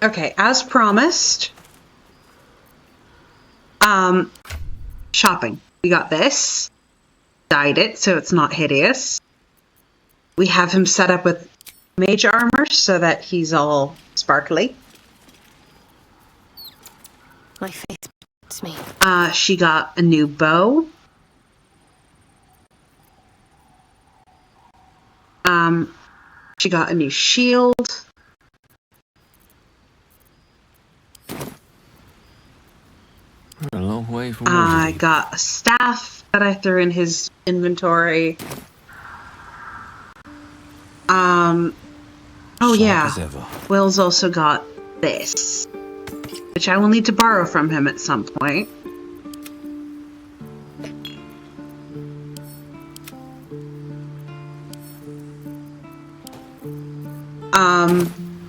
Okay, as promised. Shopping. We got this. Dyed it so it's not hideous. We have him set up with mage armor so that he's all sparkly. My face beats me. She got a new bow. She got a new shield. We're a long way from I got a staff that I threw in his inventory. Oh yeah, Will's also got this, which I will need to borrow from him at some point.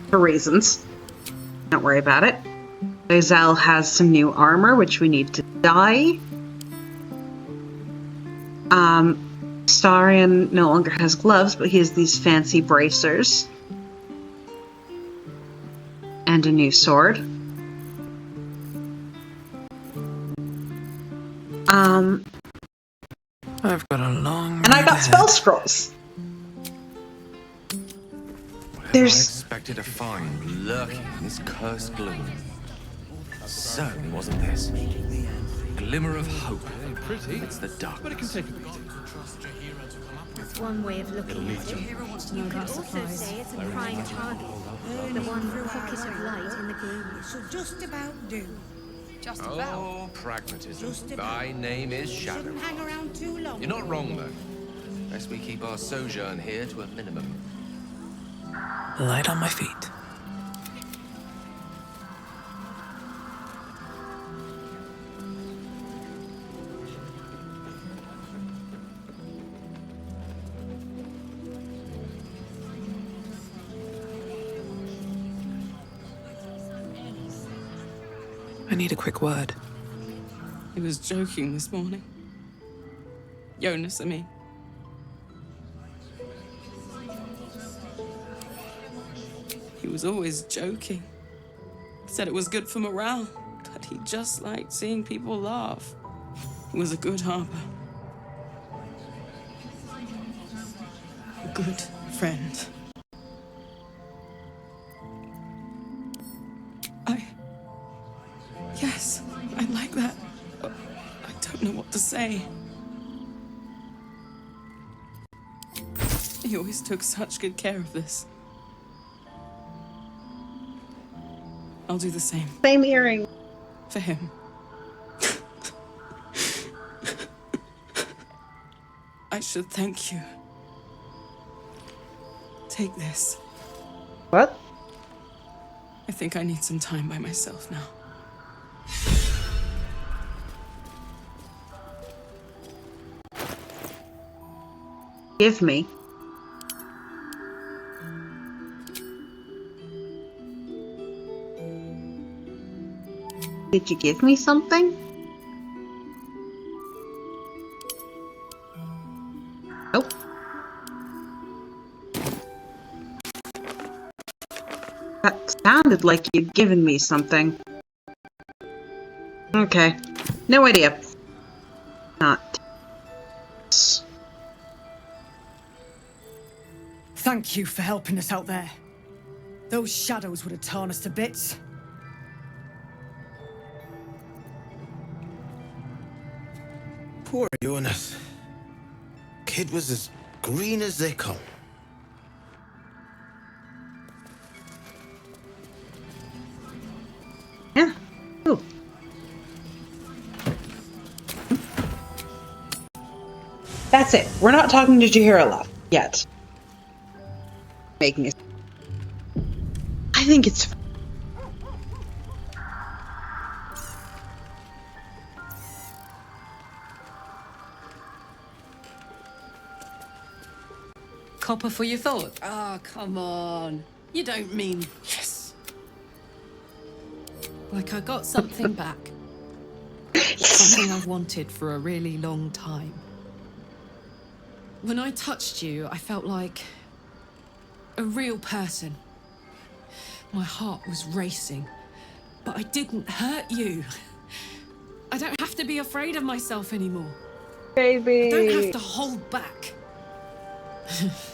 For reasons. Don't worry about it. Isobel has some new armor, which we need to dye. Starion no longer has gloves, but he has these fancy bracers. And a new sword. I've got a long and I got spell scrolls. There's... I expected to find lurking in this cursed gloom. Certainly wasn't this. Glimmer of hope. Pretty. It's the dark. But it can take a bit. That's one way of looking at it. You could also say it's a prime target. The one pocket of light in the gloom. Should just about do. Just about. Oh, pragmatism. Thy name is Shadow. Shouldn't hang around too long. You're not wrong, though. Best we keep our sojourn here to a minimum. Light on my feet. I need a quick word. He was joking this morning. Jonas, I mean. He was always joking. He said it was good for morale, but he just liked seeing people laugh. He was a good harper. A good friend. Yes, I'd like that. But I don't know what to say. He always took such good care of this. I'll do the same. Same earring. For him. I should thank you. Take this. What? I think I need some time by myself now. Give me. Did you give me something? Nope. That sounded like you'd given me something. Okay. No idea. Not. Thank you for helping us out there. Those shadows would have torn us to bits. Poor Jonas. Kid was as green as they come. Yeah. Ooh. That's it. We're not talking to Jahira yet. Making it. I think it's. Copper for your thought? Ah, come on. You don't mean yes. Like I got something back. Something I've wanted for a really long time. When I touched you, I felt like a real person. My heart was racing, but I didn't hurt you. I don't have to be afraid of myself anymore. Baby. I don't have to hold back.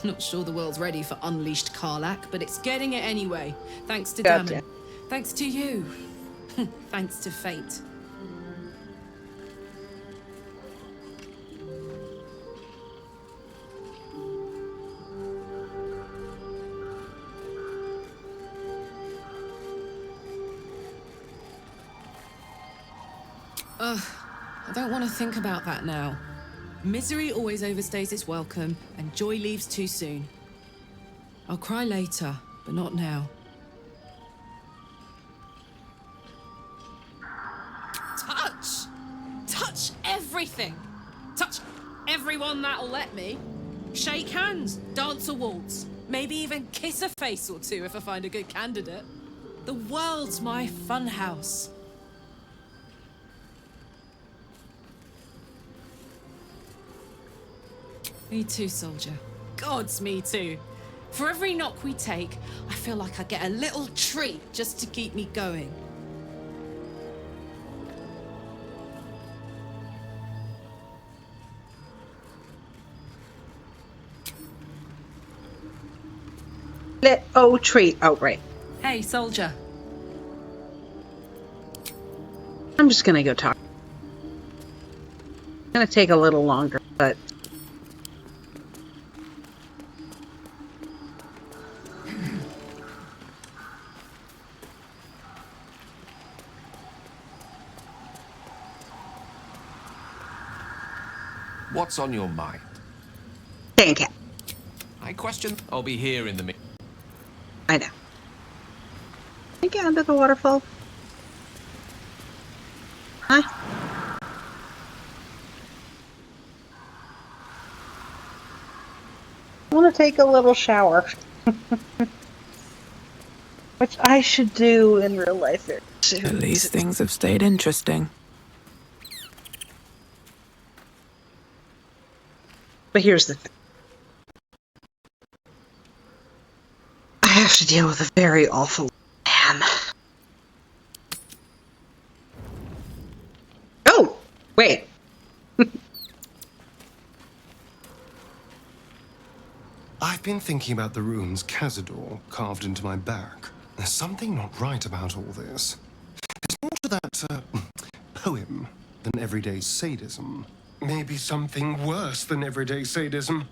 Not sure the world's ready for unleashed Karlach, but it's getting it anyway. Thanks to Gotcha. Damon. Thanks to you. Thanks to fate. Ugh, I don't want to think about that now. Misery always overstays its welcome, and joy leaves too soon. I'll cry later, but not now. Touch! Touch everything! Touch everyone that'll let me. Shake hands, dance a waltz, maybe even kiss a face or two if I find a good candidate. The world's my funhouse. Me too, soldier. Gods, me too. For every knock we take, I feel like I get a little treat just to keep me going. Treat. Oh, right. Hey, soldier. I'm just gonna go talk. It's gonna take a little longer, but... What's on your mind? Dang cat. I question. I'll be here in the minute. I know. Can I get under the waterfall? Huh? I want to take a little shower. Which I should do in real life very soon. At least things have stayed interesting. But here's the thing. I have to deal with a very awful man. Oh! Wait. I've been thinking about the runes Cazador carved into my back. There's something not right about all this. There's more to that poem than everyday sadism. Maybe something worse than everyday sadism.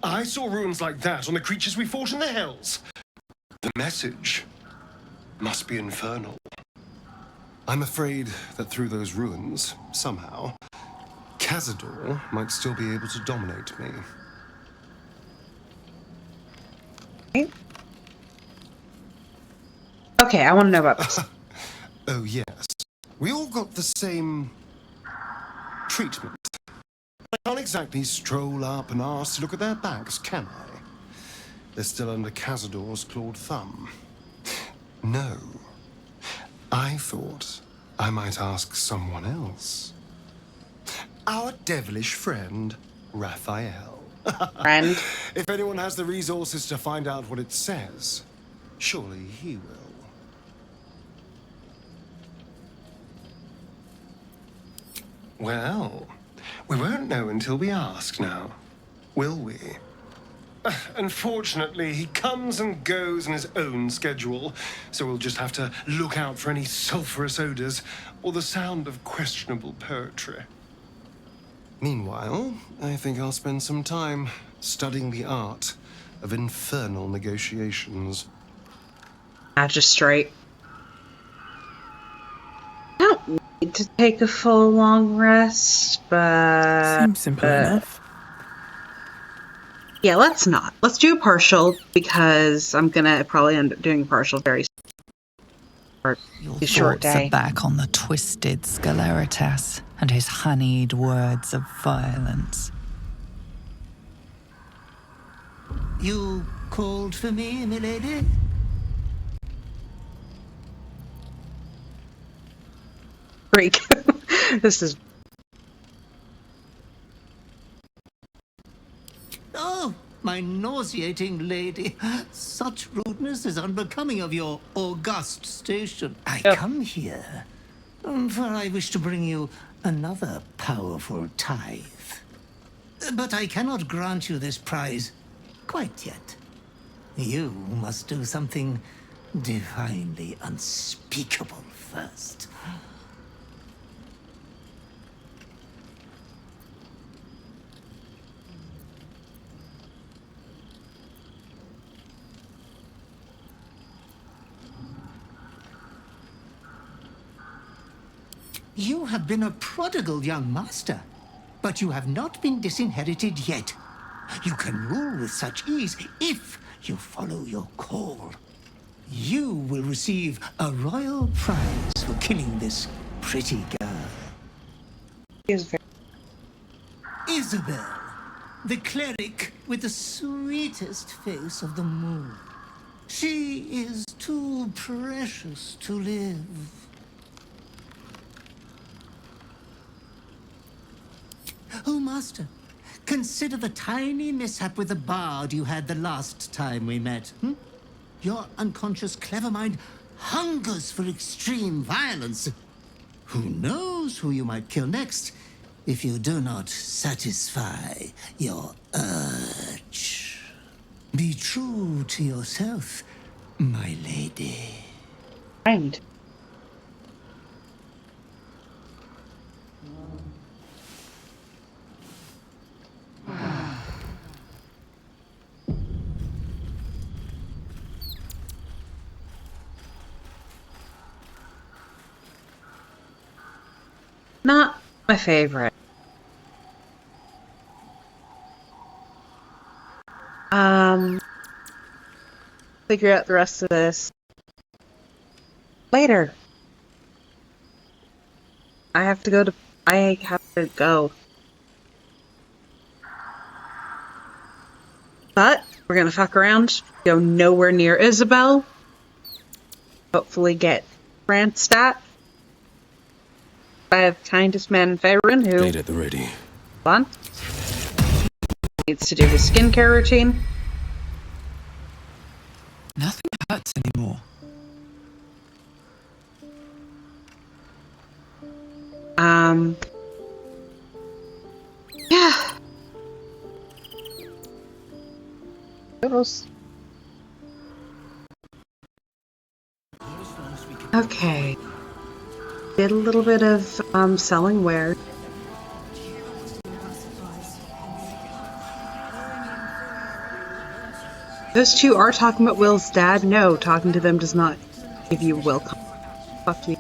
I saw runes like that on the creatures we fought in the Hells. The message must be infernal. I'm afraid that through those ruins, somehow, Cazador might still be able to dominate me. Okay, I want to know about this. Oh, yes. We all got the same treatment. I can't exactly stroll up and ask to look at their backs, can I? They're still under Cazador's clawed thumb. No. I thought I might ask someone else. Our devilish friend, Raphael. Friend? If anyone has the resources to find out what it says, surely he will. Well, we won't know until we ask now, will we? Unfortunately, he comes and goes in his own schedule, so we'll just have to look out for any sulphurous odors or the sound of questionable poetry. Meanwhile, I think I'll spend some time studying the art of infernal negotiations. Magistrate. I don't need to take a full long rest, but... Seems simple enough. Yeah, let's not. Let's do a partial, because I'm gonna probably end up doing a partial very Your a short thoughts day. are back on the twisted Scaleritas and his honeyed words of violence. You called for me, milady? Greek. This is... Oh, my nauseating lady. Such rudeness is unbecoming of your august station. I come here, for I wish to bring you another powerful tithe. But I cannot grant you this prize quite yet. You must do something divinely unspeakable first. You have been a prodigal young master, but you have not been disinherited yet. You can rule with such ease if you follow your call. You will receive a royal prize for killing this pretty girl. Isobel, the cleric with the sweetest face of them all. She is too precious to live. Oh, Master, consider the tiny mishap with the bard you had the last time we met. Your unconscious clever mind hungers for extreme violence. Who knows who you might kill next if you do not satisfy your urge. Be true to yourself, my lady. Right. Not my favorite. Figure out the rest of this later. I have to go. But we're gonna fuck around, go nowhere near Isobel. Hopefully get Randstad. I have kindest man in Faerun who Date at the ready. on. Needs to do his skincare routine. Nothing hurts anymore. Yeah. Toodles. Okay. Did a little bit of selling ware. Those two are talking about Will's dad. No, talking to them does not give you Will. Fuck you.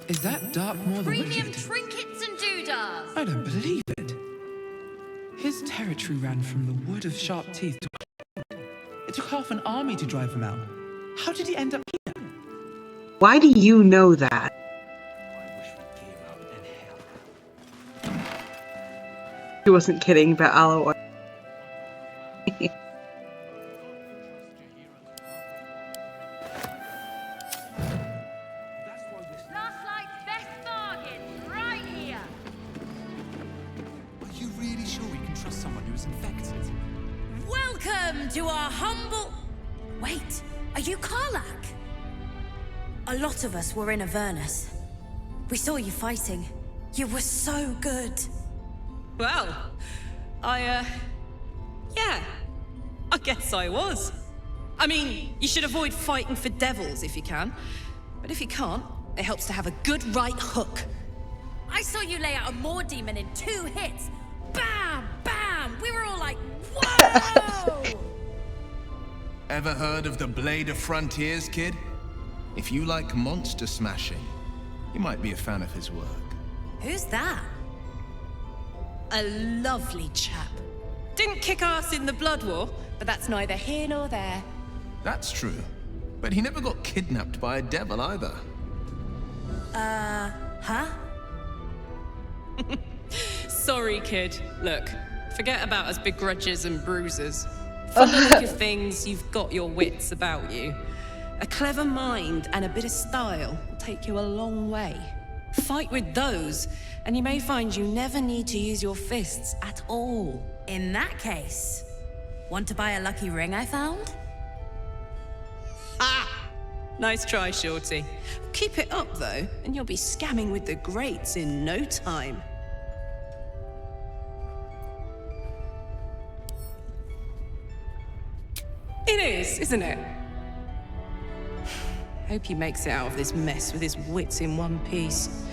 Is that dark more than Premium wicked? trinkets and doodads. I don't believe it. His territory ran from the Wood of Sharp Teeth to... It took half an army to drive him out. How did he end up here? Why do you know that? He wasn't kidding about aloe oil. Last night's best bargain, right here. Are you really sure we can trust someone who is infected? Welcome to our humble... Wait, are you Karlak? A lot of us were in Avernus. We saw you fighting. You were so good. Well, yeah, I guess I was. I mean, you should avoid fighting for devils if you can. But if you can't, it helps to have a good right hook. I saw you lay out a Moor demon in 2 hits. Bam! Bam! We were all like, whoa! Ever heard of the Blade of Frontiers, kid? If you like monster smashing, you might be a fan of his work. Who's that? A lovely chap. Didn't kick ass in the Blood War, but that's neither here nor there. That's true. But he never got kidnapped by a devil either. Huh? Sorry, kid. Look, forget about us begrudges and bruises. From the look of things, you've got your wits about you. A clever mind and a bit of style will take you a long way. Fight with those, and you may find you never need to use your fists at all. In that case, want to buy a lucky ring I found? Ah! Nice try, Shorty. Keep it up, though, and you'll be scamming with the greats in no time. It is, isn't it? Hope he makes it out of this mess with his wits in one piece.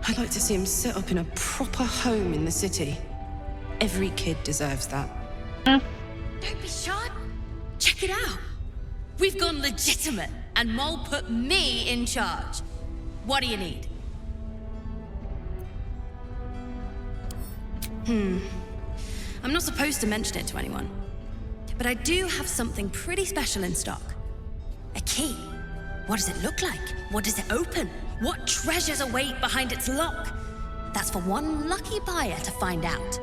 I'd like to see him set up in a proper home in the city. Every kid deserves that. Don't be shy. Check it out. We've gone legitimate, and Mole put me in charge. What do you need? I'm not supposed to mention it to anyone, but I do have something pretty special in stock. A key. What does it look like? What does it open? What treasures await behind its lock? That's for one lucky buyer to find out.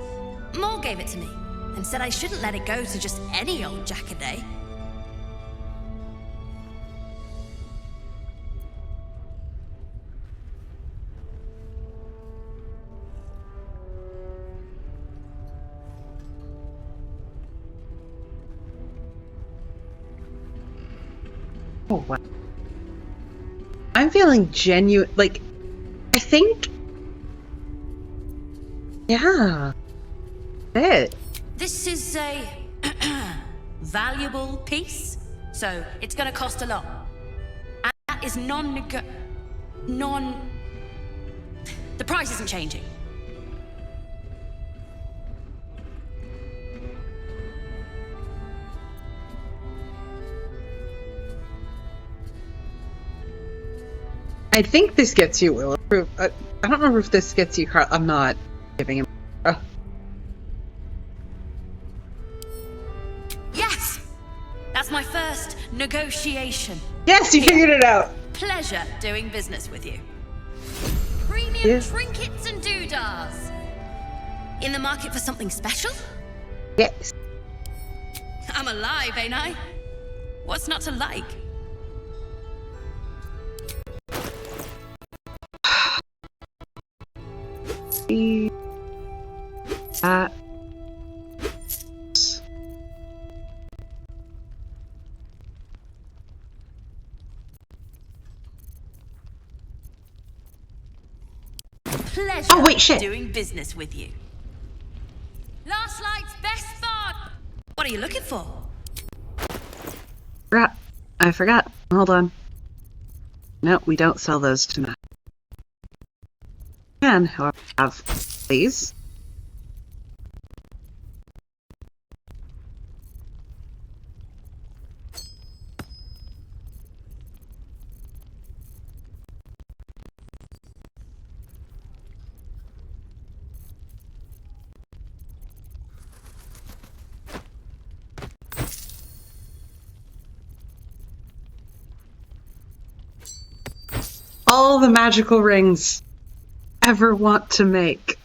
Mole gave it to me, and said I shouldn't let it go to just any old Jackaday. Oh, wow. I'm feeling genuine. Like, I think. Yeah. It. This is a valuable piece, so it's gonna cost a lot. And that is The price isn't changing. I think this gets you Will approve. I don't remember if this gets you. I'm not giving him. Yes! That's my first negotiation. Yes, you figured it out. Pleasure doing business with you. Premium trinkets and doodahs. In the market for something special? Yes. I'm alive, ain't I? What's not to like? Pleasure oh wait, shit. doing business with you. Last night's best bud. What are you looking for? I forgot. Hold on. No, we don't sell those tonight. And however, have these. All the magical rings ever want to make.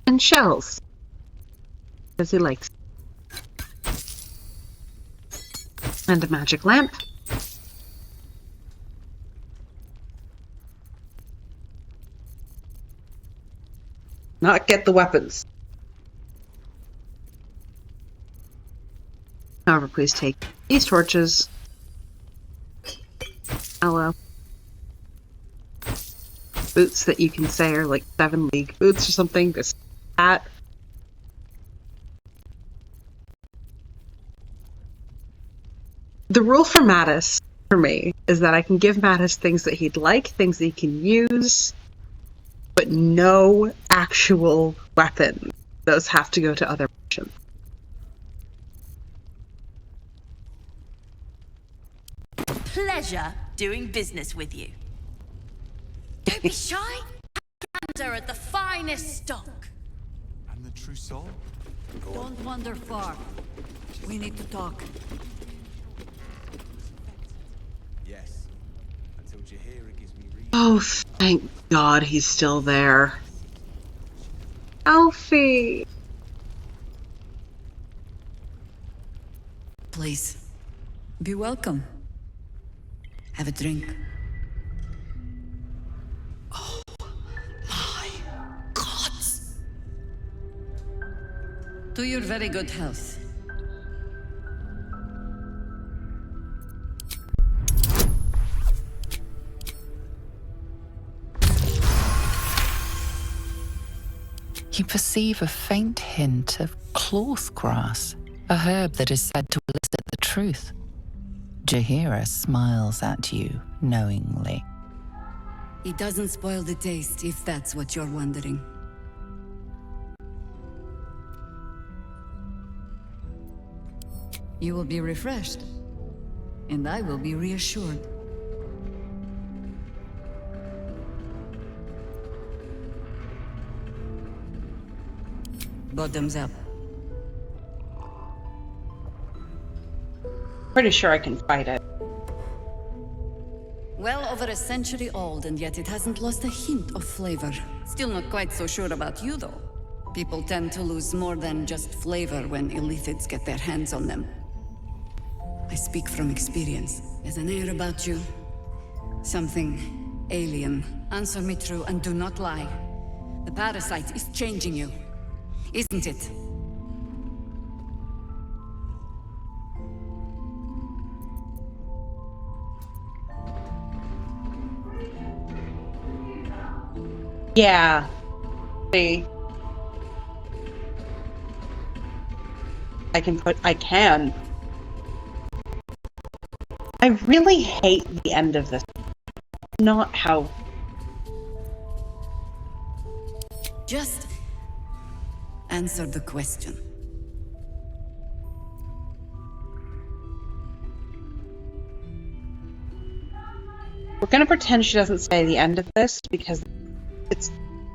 And shells. Because he likes. And a magic lamp. Not get the weapons. However, please take these torches. Hello. Boots that you can say are like 7 league boots or something. This hat. The rule for Mattis, for me, is that I can give Mattis things that he'd like, things that he can use, but no actual weapons. Those have to go to other merchants. Pleasure doing business with you. Don't be shy. Gander at the finest stock. And the true soul? Don't wander far. We need to talk. Yes. Until Jahira gives me reason. Oh, thank God he's still there. Alfie! Please, be welcome. Have a drink. Oh, my gods! To your very good health. You perceive a faint hint of cloth grass, a herb that is said to elicit the truth. Jahira smiles at you knowingly. It doesn't spoil the taste, if that's what you're wondering. You will be refreshed, and I will be reassured. Bottoms up. Pretty sure I can fight it. Well over a century old, and yet it hasn't lost a hint of flavor. Still not quite so sure about you, though. People tend to lose more than just flavor when illithids get their hands on them. I speak from experience. There's an air about you. Something alien. Answer me true and do not lie. The parasite is changing you, isn't it? Yeah. See. I can. I really hate the end of this. Not how... Just answer the question. We're gonna pretend she doesn't say the end of this because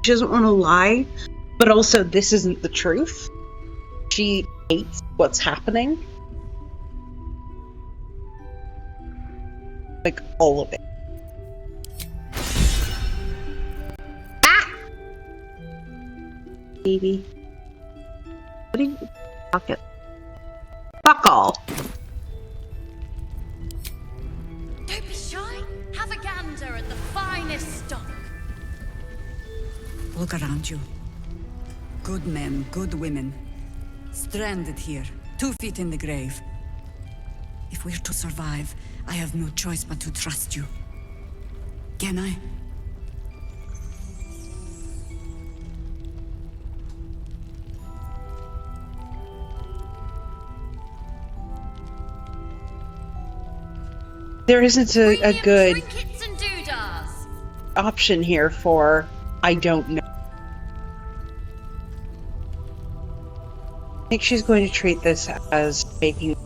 she doesn't want to lie, but also this isn't the truth. She hates what's happening. Like, all of it. Ah! Baby. What do you... Fuck it. Fuck all. Don't be shy. Have a gander at the finest stock. Look around you. Good men, good women. Stranded here, 2 feet in the grave. If we're to survive, I have no choice but to trust you. Can I? There isn't a good Trinkets and doodads. option here for I don't know. I think she's going to treat this as making...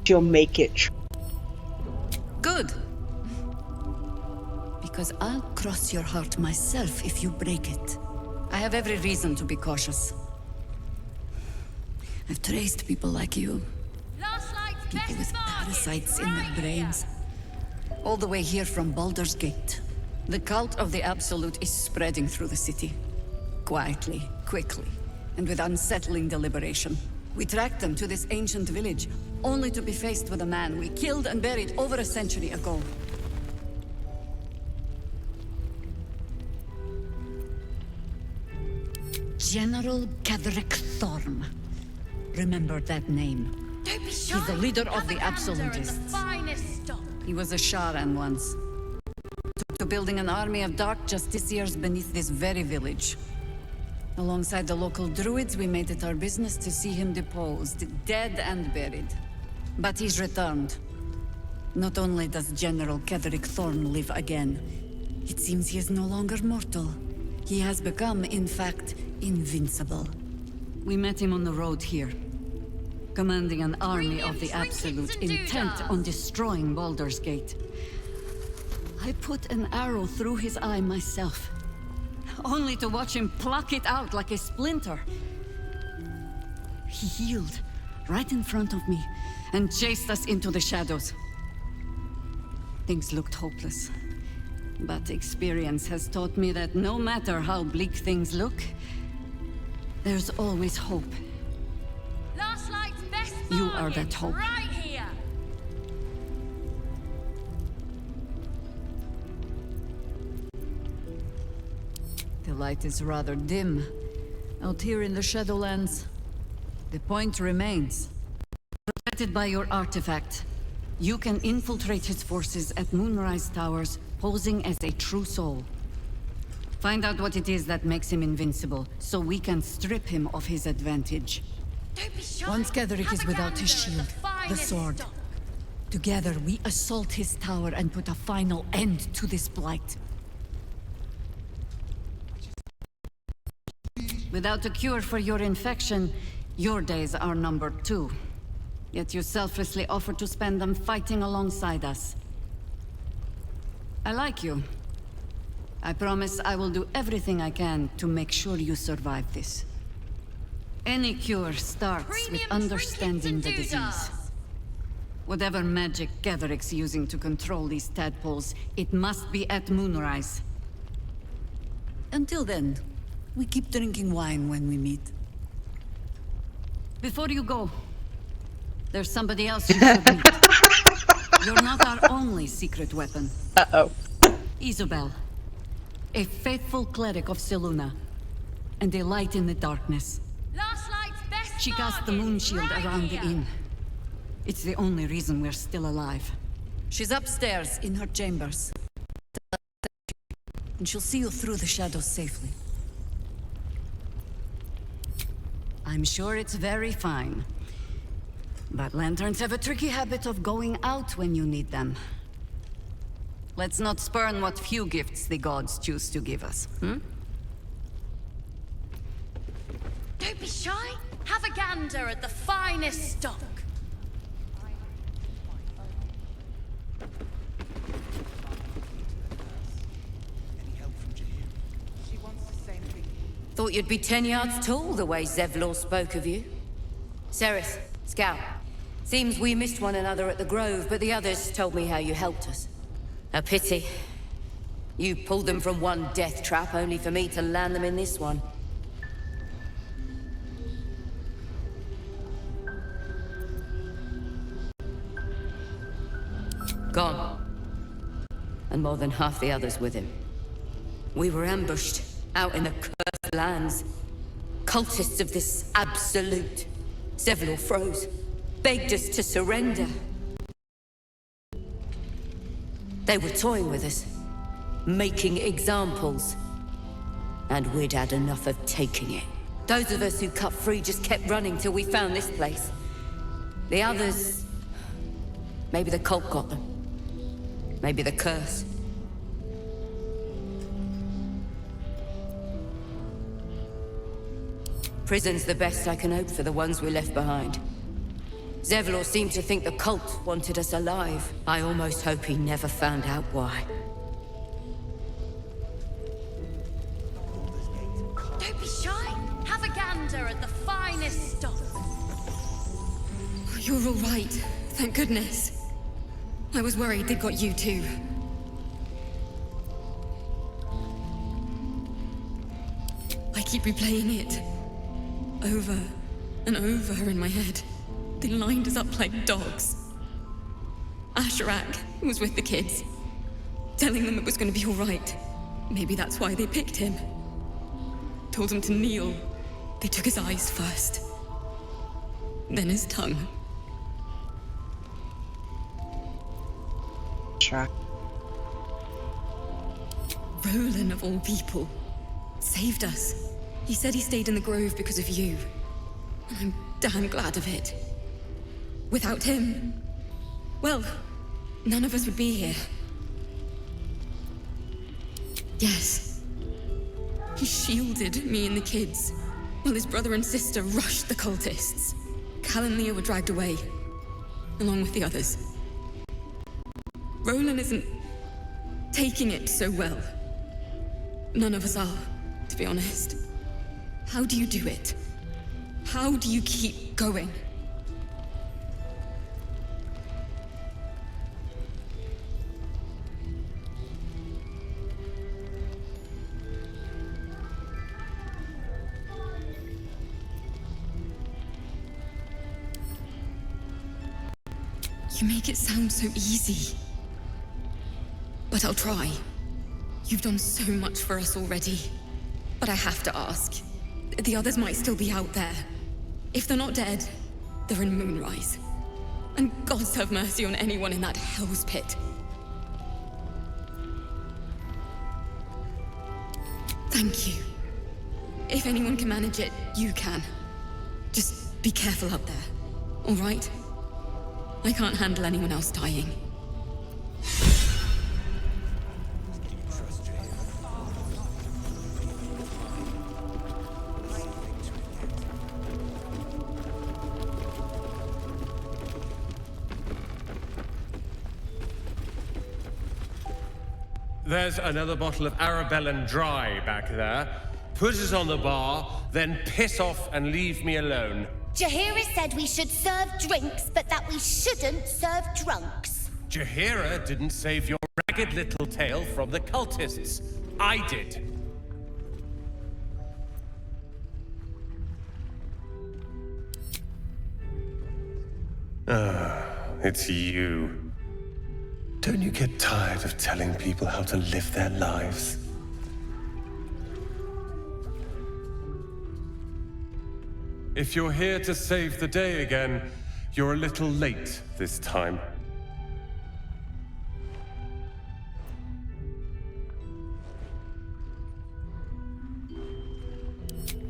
She'll make it true. Good. Because I'll cross your heart myself if you break it. I have every reason to be cautious. I've traced people like you. People with parasites in their brains. All the way here from Baldur's Gate. The cult of the Absolute is spreading through the city. Quietly, quickly, and with unsettling deliberation. We tracked them to this ancient village, only to be faced with a man we killed and buried over a century ago. General Ketherick Thorm. Remember that name. Don't be shy. He's the leader of Have the a gander at the Absolutists. finest stock. He was a Sharan once. Took to building an army of dark justiciars beneath this very village. Alongside the local druids, we made it our business to see him deposed, dead and buried. But he's returned. Not only does General Ketherick Thorn live again, it seems he is no longer mortal. He has become, in fact, invincible. We met him on the road here, commanding an army of the Absolute, intent on destroying Baldur's Gate. I put an arrow through his eye myself, only to watch him pluck it out like a splinter. He healed right in front of me and chased us into the shadows. Things looked hopeless, but experience has taught me that no matter how bleak things look, there's always hope. Last You are that hope. Right here. The light is rather dim out here in the Shadowlands. The point remains. Protected by your artifact, you can infiltrate his forces at Moonrise Towers, posing as a true soul. Find out what it is that makes him invincible, so we can strip him of his advantage. Don't be shy. Once Gatherick is Have a without his gander at shield, the finest sword. stock. Together, we assault his tower and put a final end to this blight. Without a cure for your infection, your days are numbered too. Yet you selflessly offer to spend them fighting alongside us. I like you. I promise I will do everything I can to make sure you survive this. Any cure starts with Premium understanding the trinkets and disease. doodahs. Whatever magic Gatherick's using to control these tadpoles, it must be at Moonrise. Until then, we keep drinking wine when we meet. Before you go, there's somebody else you should meet. You're not our only secret weapon. Uh-oh. Isobel, a faithful cleric of Selûne, and a light in the darkness. Last light's best She cast the bargain, moon shield right around here. the inn. It's the only reason we're still alive. She's upstairs in her chambers. And she'll see you through the shadows safely. I'm sure it's very fine. But lanterns have a tricky habit of going out when you need them. Let's not spurn what few gifts the gods choose to give us, hmm? Don't be shy. Have a gander at the finest stock. Thought you'd be 10 yards tall the way Zevlor spoke of you. Sereth, Scout. Seems we missed one another at the Grove, but the others told me how you helped us. A pity. You pulled them from one death trap, only for me to land them in this one. Gone. And more than half the others with him. We were ambushed, out in the cursed lands. Cultists of this absolute. Zevlor froze, begged us to surrender. They were toying with us, making examples. And we'd had enough of taking it. Those of us who cut free just kept running till we found this place. The others... maybe the cult got them. Maybe the curse. Prison's the best I can hope for the ones we left behind. Zevlor seemed to think the cult wanted us alive. I almost hope he never found out why. Don't be shy. Have a gander at the finest stock. You're all right. Thank goodness. I was worried they'd got you too. I keep replaying it. Over and over in my head. They lined us up like dogs. Asherak was with the kids, telling them it was going to be all right. Maybe that's why they picked him. Told him to kneel. They took his eyes first. Then his tongue. Track. Roland, of all people, saved us. He said he stayed in the grove because of you. And I'm damn glad of it. Without him, well, none of us would be here. Yes. He shielded me and the kids, while his brother and sister rushed the cultists. Cal and Leah were dragged away, along with the others. Roland isn't taking it so well. None of us are, to be honest. How do you do it? How do you keep going? You make it sound so easy. But I'll try. You've done so much for us already. But I have to ask. The others might still be out there. If they're not dead, they're in Moonrise. And gods have mercy on anyone in that hell's pit. Thank you. If anyone can manage it, you can. Just be careful up there, all right? I can't handle anyone else dying. There's another bottle of Arabellan Dry back there. Put it on the bar, then piss off and leave me alone. Jaheira said we should serve drinks, but that we shouldn't serve drunks. Jaheira didn't save your ragged little tail from the cultists. I did. It's you. Don't you get tired of telling people how to live their lives? If you're here to save the day again, you're a little late this time.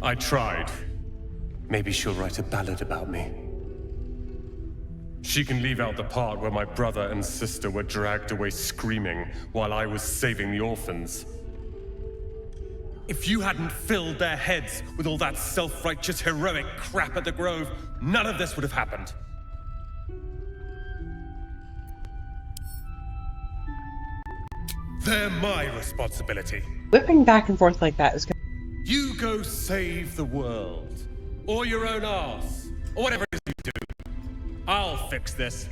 I tried. Maybe she'll write a ballad about me. She can leave out the part where my brother and sister were dragged away screaming while I was saving the orphans. If you hadn't filled their heads with all that self-righteous, heroic crap at the Grove, none of this would have happened. They're my responsibility. Whipping back and forth like that is good. You go save the world. Or your own arse. Or whatever it is you do. I'll fix this.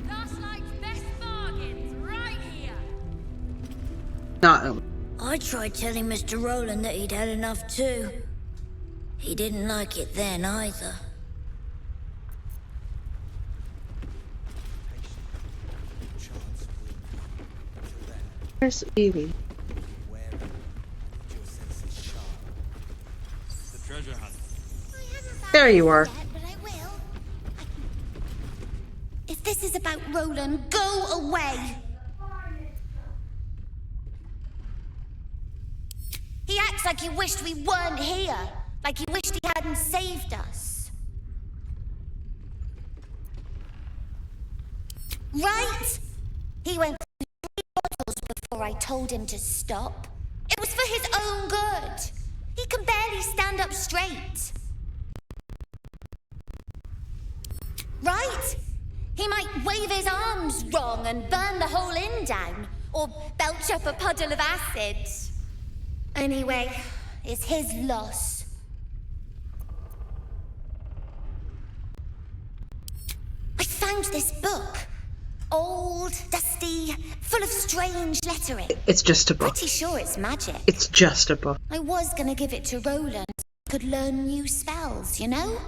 Gaslight's best bargains, right here. Not. I tried telling Mr. Rowland that he'd had enough too. He didn't like it then either. Where's Evie? The treasure hunt. There you are. But I will. If this is about Roland, go away! He acts like he wished we weren't here. Like he wished he hadn't saved us. Right? He went through 3 bottles before I told him to stop. It was for his own good. He can barely stand up straight. Right? He might wave his arms wrong and burn the whole inn down, or belch up a puddle of acid. Anyway, it's his loss. I found this book. Old, dusty, full of strange lettering. It's just a book. Pretty sure it's magic. It's just a book. I was gonna give it to Roland so he could learn new spells, you know?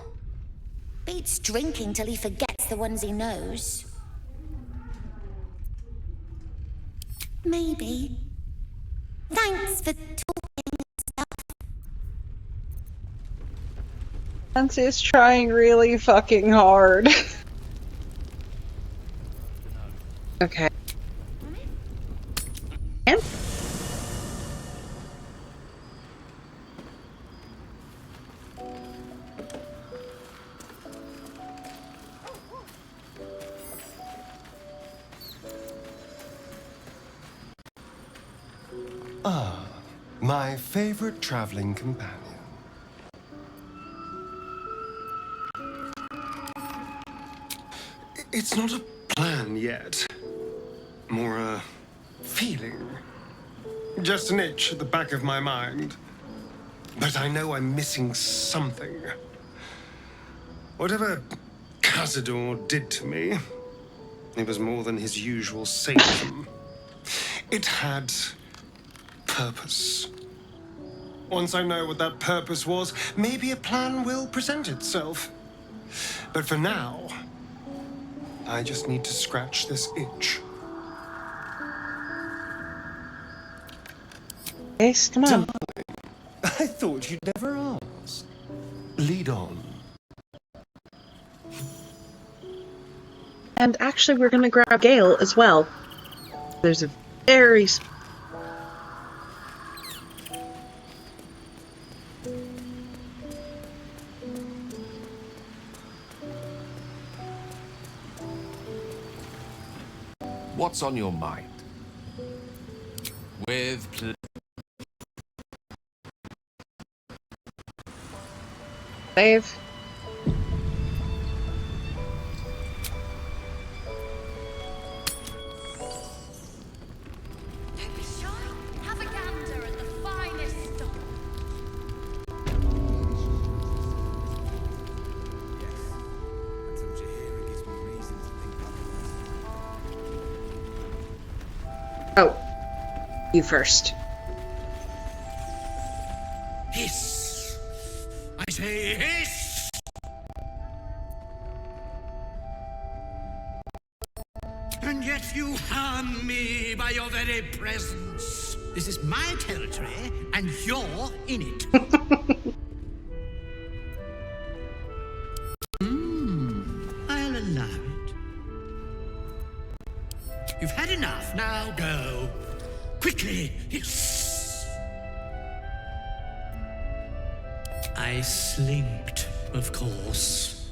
Beats drinking till he forgets the ones he knows. Maybe. Thanks for talking and stuff. Nancy is trying really fucking hard. Okay. And Ah, my favorite traveling companion. It's not a plan yet. More a feeling. Just an itch at the back of my mind. But I know I'm missing something. Whatever Cazador did to me, it was more than his usual sadism. It had purpose. Once I know what that purpose was, maybe a plan will present itself. But for now, I just need to scratch this itch. Ace, come on. Darling, I thought you'd never ask. Lead on. And actually, we're going to grab Gale as well. There's a very... What's on your mind? With Save. Don't be shy. Have a gander at the finest stock. Oh, you first. Hiss! I say hiss! And yet you harm me by your very presence. This is my territory, and you're in it. I'll allow it. You've had enough, now go. Quickly, hiss! I slinked, of course.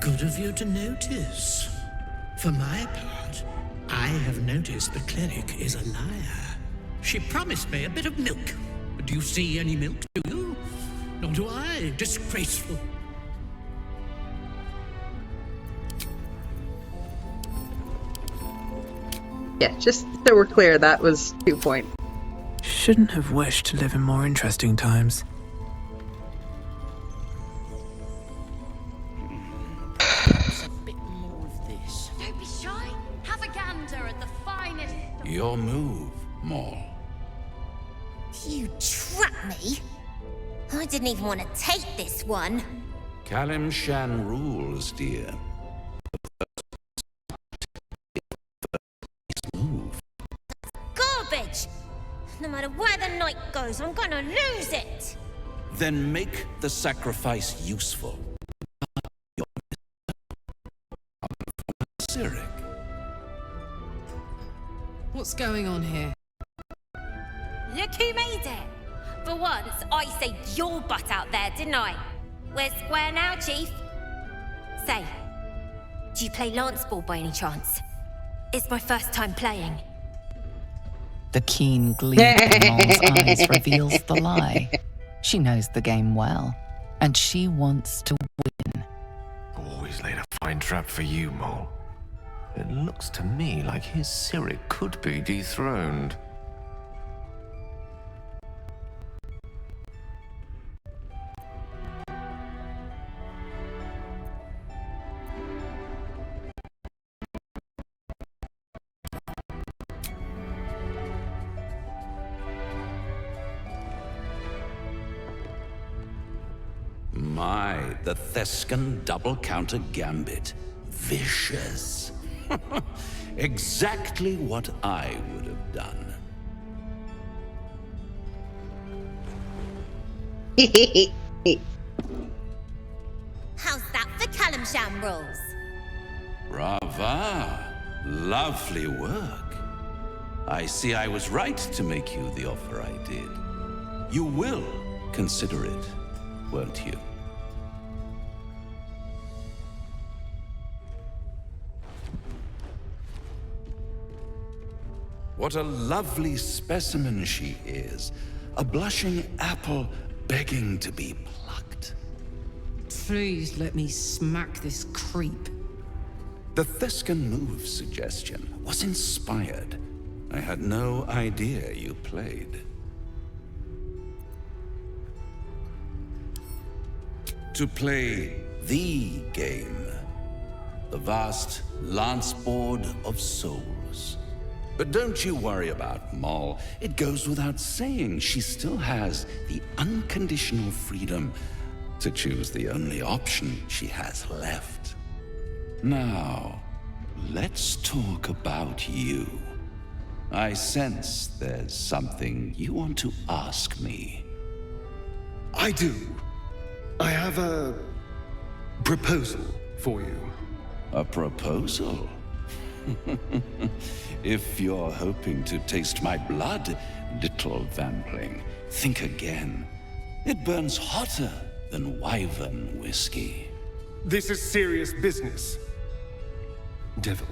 Good of you to notice. For my part, I have noticed the cleric is a liar. She promised me a bit of milk. But do you see any milk, do you? Nor do I. Disgraceful. Yeah, just so we're clear, that was 2 point. Shouldn't have wished to live in more interesting times. Don't be shy. Have a gander at the finest stock. Your move, Maul. You trapped me? I didn't even want to take this one. Kalim Shan rules, dear. Garbage! No matter where the night goes, I'm gonna lose it! Then make the sacrifice useful. Cyric. What's going on here? Look who made it! For once, I saved your butt out there, didn't I? We're square now, Chief. Say, do you play lance ball by any chance? It's my first time playing. The keen gleam in Mol's eyes reveals the lie. She knows the game well, and she wants to win. Always laid a fine trap for you, Mole. It looks to me like his Cyric could be dethroned. My, the Thescan double counter gambit. Vicious. Exactly what I would have done. How's that for Kalimshan rules? Brava. Lovely work. I see I was right to make you the offer I did. You will consider it, won't you? What a lovely specimen she is. A blushing apple begging to be plucked. Please let me smack this creep. The Thescan move suggestion was inspired. I had no idea you played. To play the game. The vast lance board of souls. But don't you worry about Moll. It goes without saying she still has the unconditional freedom to choose the only option she has left. Now, let's talk about you. I sense there's something you want to ask me. I do. I have a proposal for you. A proposal? If you're hoping to taste my blood, little vampling, think again. It burns hotter than wyvern whiskey. This is serious business. Devil.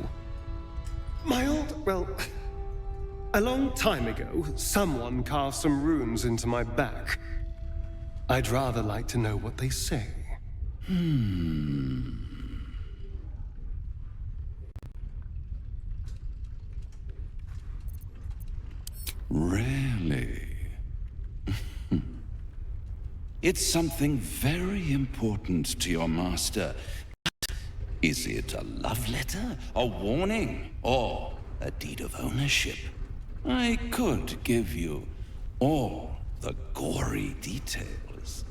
A long time ago, someone carved some runes into my back. I'd rather like to know what they say. Really? It's something very important to your master. Is it a love letter, a warning, or a deed of ownership? I could give you all the gory details.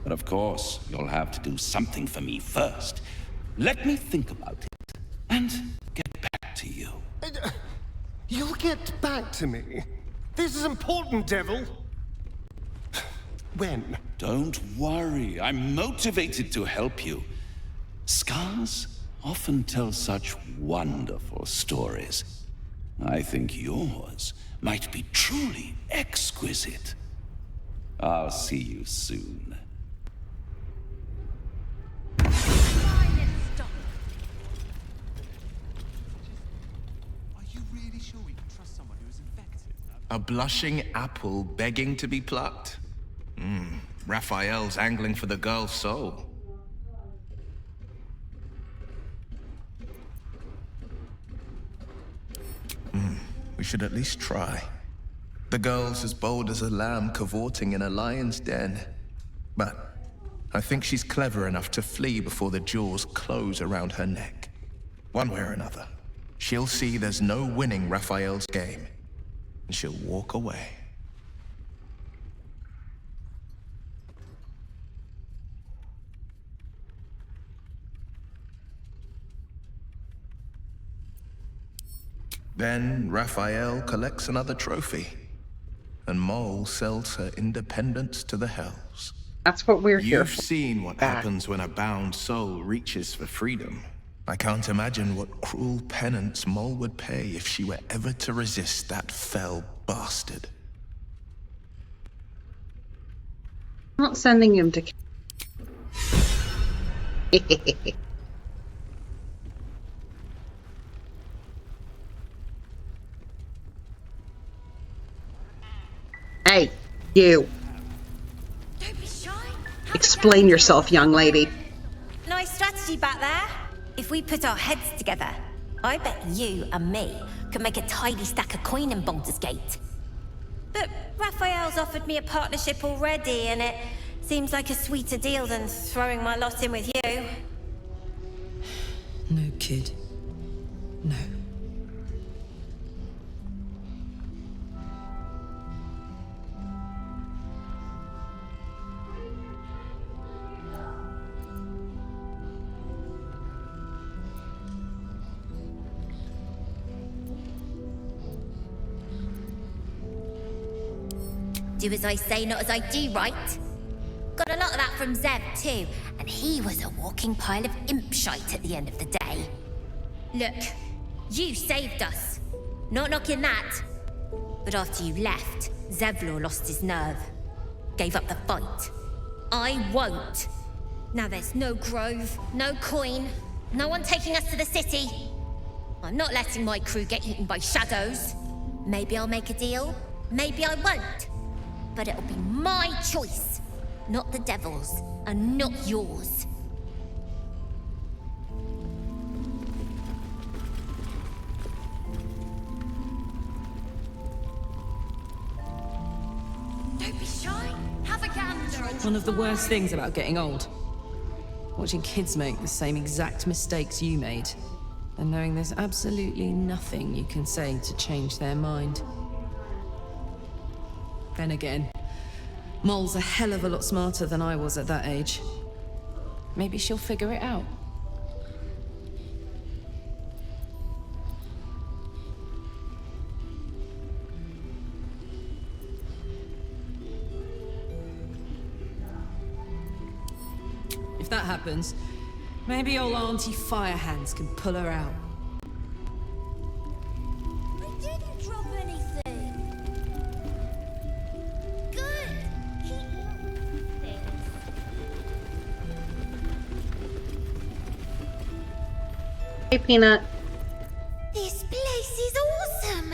But of course, you'll have to do something for me first. Let me think about it, and get back to you. You'll get back to me. This is important, Devil. When? Don't worry, I'm motivated to help you. Scars often tell such wonderful stories. I think yours might be truly exquisite. I'll see you soon. A blushing apple begging to be plucked? Raphael's angling for the girl's soul. We should at least try. The girl's as bold as a lamb cavorting in a lion's den. But I think she's clever enough to flee before the jaws close around her neck. One way or another, she'll see there's no winning Raphael's game, and she'll walk away. Then Raphael collects another trophy, and Mole sells her independence to the Hells. That's what we're here You've for. seen what happens when a bound soul reaches for freedom. I can't imagine what cruel penance Mole would pay if she were ever to resist that fell bastard. I'm not sending him to... Hey, you. Don't be shy. Explain yourself, young lady. Nice strategy back there. If we put our heads together, I bet you and me could make a tidy stack of coin in Baldur's Gate. But Raphael's offered me a partnership already, and it seems like a sweeter deal than throwing my lot in with you. No, kid. No. Do as I say, not as I do, right? Got a lot of that from Zev, too, and he was a walking pile of imp shite at the end of the day. Look, you saved us. Not knocking that. But after you left, Zevlor lost his nerve. Gave up the fight. I won't. Now there's no grove, no coin, no one taking us to the city. I'm not letting my crew get eaten by shadows. Maybe I'll make a deal, maybe I won't. But it'll be my choice, not the devil's, and not yours. Don't be shy. Have a gander. One of the worst things about getting old. Watching kids make the same exact mistakes you made. And knowing there's absolutely nothing you can say to change their mind. Then again, Mol's a hell of a lot smarter than I was at that age. Maybe she'll figure it out. If that happens, maybe old Auntie Firehands can pull her out. I didn't drop anything. Good. Keep things. Hey, Peanut. This place is awesome.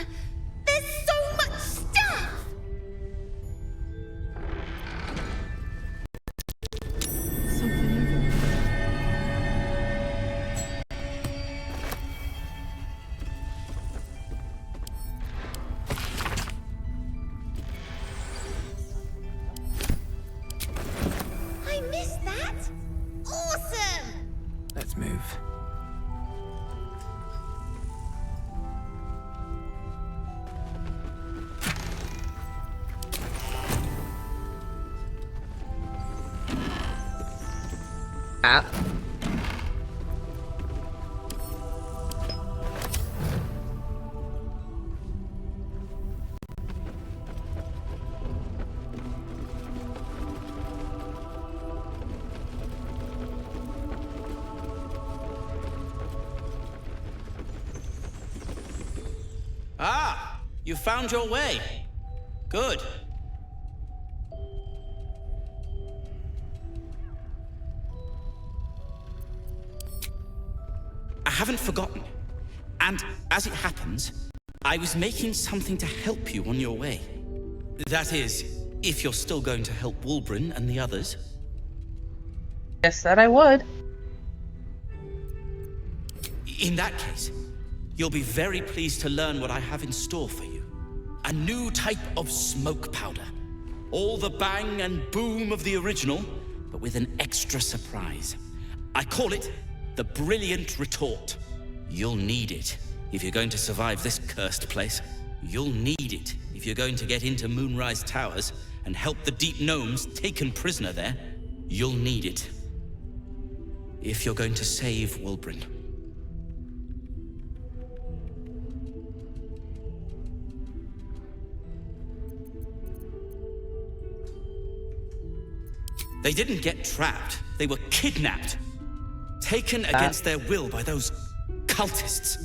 There's so much stuff. I missed that. Awesome. Let's move. Ah, you found your way. Good. I haven't forgotten. And as it happens, I was making something to help you on your way. That is, if you're still going to help Wulbren and the others. Yes, that I would. In that case, you'll be very pleased to learn what I have in store for you. A new type of smoke powder. All the bang and boom of the original, but with an extra surprise. I call it the Brilliant Retort. You'll need it if you're going to survive this cursed place. You'll need it if you're going to get into Moonrise Towers and help the Deep Gnomes taken prisoner there. You'll need it if you're going to save Wulbren. They didn't get trapped. They were kidnapped. Taken against their will by those cultists.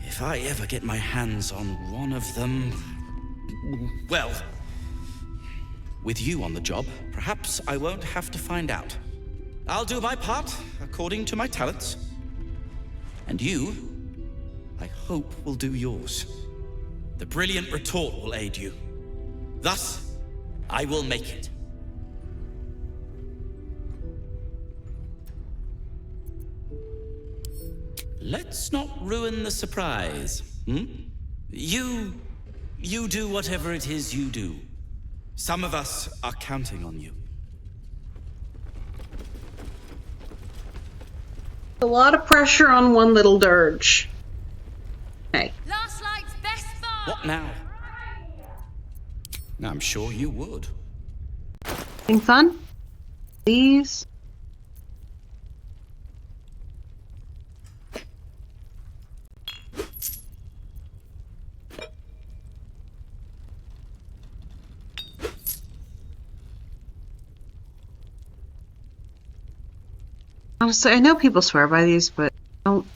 If I ever get my hands on one of them... Well, with you on the job, perhaps I won't have to find out. I'll do my part according to my talents. And you, I hope, will do yours. The Brilliant Retort will aid you. Thus, I will make it. Let's not ruin the surprise, hmm? You do whatever it is you do. Some of us are counting on you. A lot of pressure on one little dirge. Hey. Last Light's best bar. What now? I'm sure you would. Having fun? Please? Honestly, I know people swear by these, but don't.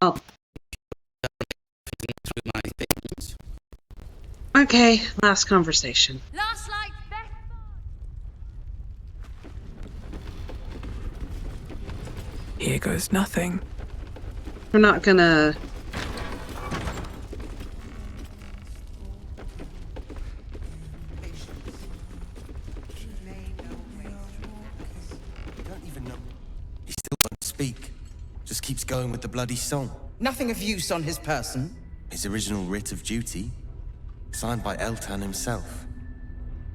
Oh. Through my things. Okay, last conversation. Last light best. Here goes nothing. We're not gonna... Don't even know. He still won't speak. Just keeps going with the bloody song. Nothing of use on his person? His original writ of duty, signed by Eltan himself.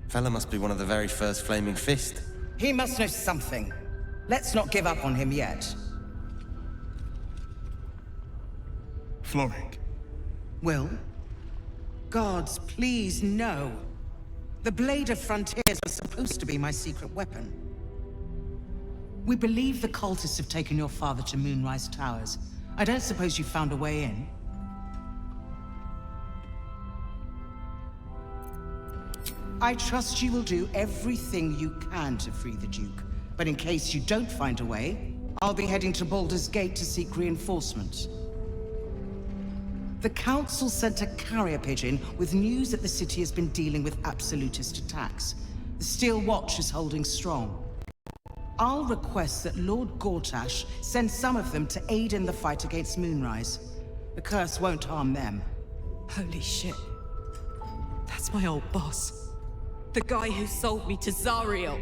Fella must be one of the very first Flaming Fist. He must know something. Let's not give up on him yet. Floric. Will? Gods, please, no. The Blade of Frontiers was supposed to be my secret weapon. We believe the cultists have taken your father to Moonrise Towers. I don't suppose you found a way in? I trust you will do everything you can to free the Duke. But in case you don't find a way, I'll be heading to Baldur's Gate to seek reinforcements. The Council sent a carrier pigeon with news that the city has been dealing with absolutist attacks. The Steel Watch is holding strong. I'll request that Lord Gortash send some of them to aid in the fight against Moonrise. The curse won't harm them. Holy shit. That's my old boss. The guy who sold me to Zariel.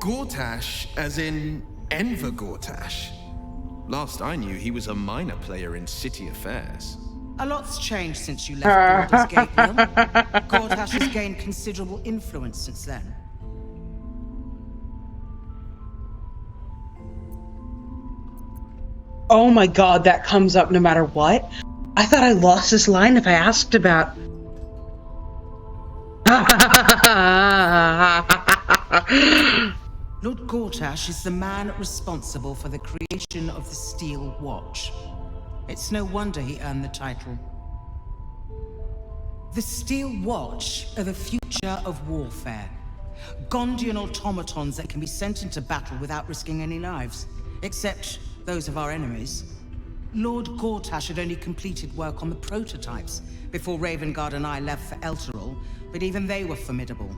Gortash, as in Enver Gortash. Last I knew, he was a minor player in city affairs. A lot's changed since you left Baldur's Gate, Will. Gortash has gained considerable influence since then. Oh my god, that comes up no matter what? I thought I lost this line if I asked about... Lord Gortash is the man responsible for the creation of the Steel Watch. It's no wonder he earned the title. The Steel Watch are the future of warfare. Gondian automatons that can be sent into battle without risking any lives. Except those of our enemies. Lord Gortash had only completed work on the prototypes before Ravengard and I left for Elturel, but even they were formidable.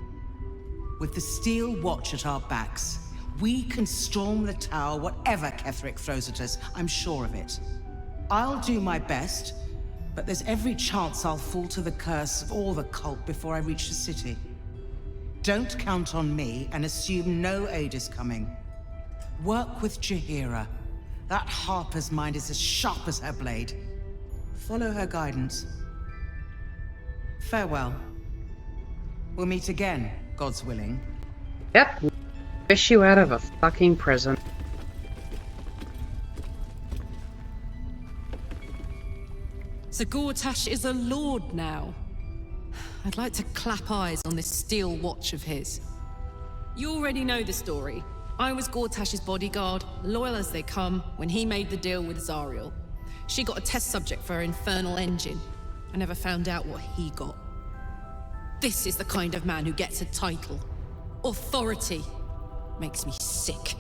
With the Steel Watch at our backs, we can storm the tower whatever Ketheric throws at us, I'm sure of it. I'll do my best, but there's every chance I'll fall to the curse or the cult before I reach the city. Don't count on me and assume no aid is coming. Work with Jaheira. That Harper's mind is as sharp as her blade. Follow her guidance. Farewell. We'll meet again, God's willing. Yep. Fish you out of a fucking prison. So Gortash is a lord now. I'd like to clap eyes on this Steel Watch of his. You already know the story. I was Gortash's bodyguard, loyal as they come, when he made the deal with Zariel. She got a test subject for her infernal engine. I never found out what he got. This is the kind of man who gets a title. Authority. Makes me sick.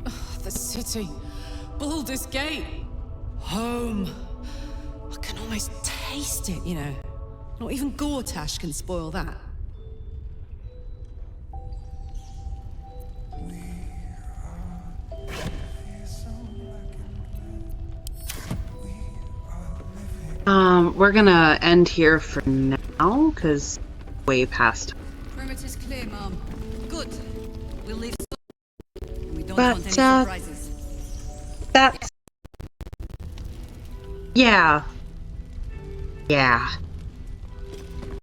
Ugh, the city. Baldur's Gate. Home. I can almost taste it, you know. Not even Gortash can spoil that. We're gonna end here for now, because way past. Perimeter's clear, Mom. Good. We'll leave. We don't But, want any surprises. That's... Yeah. Yeah.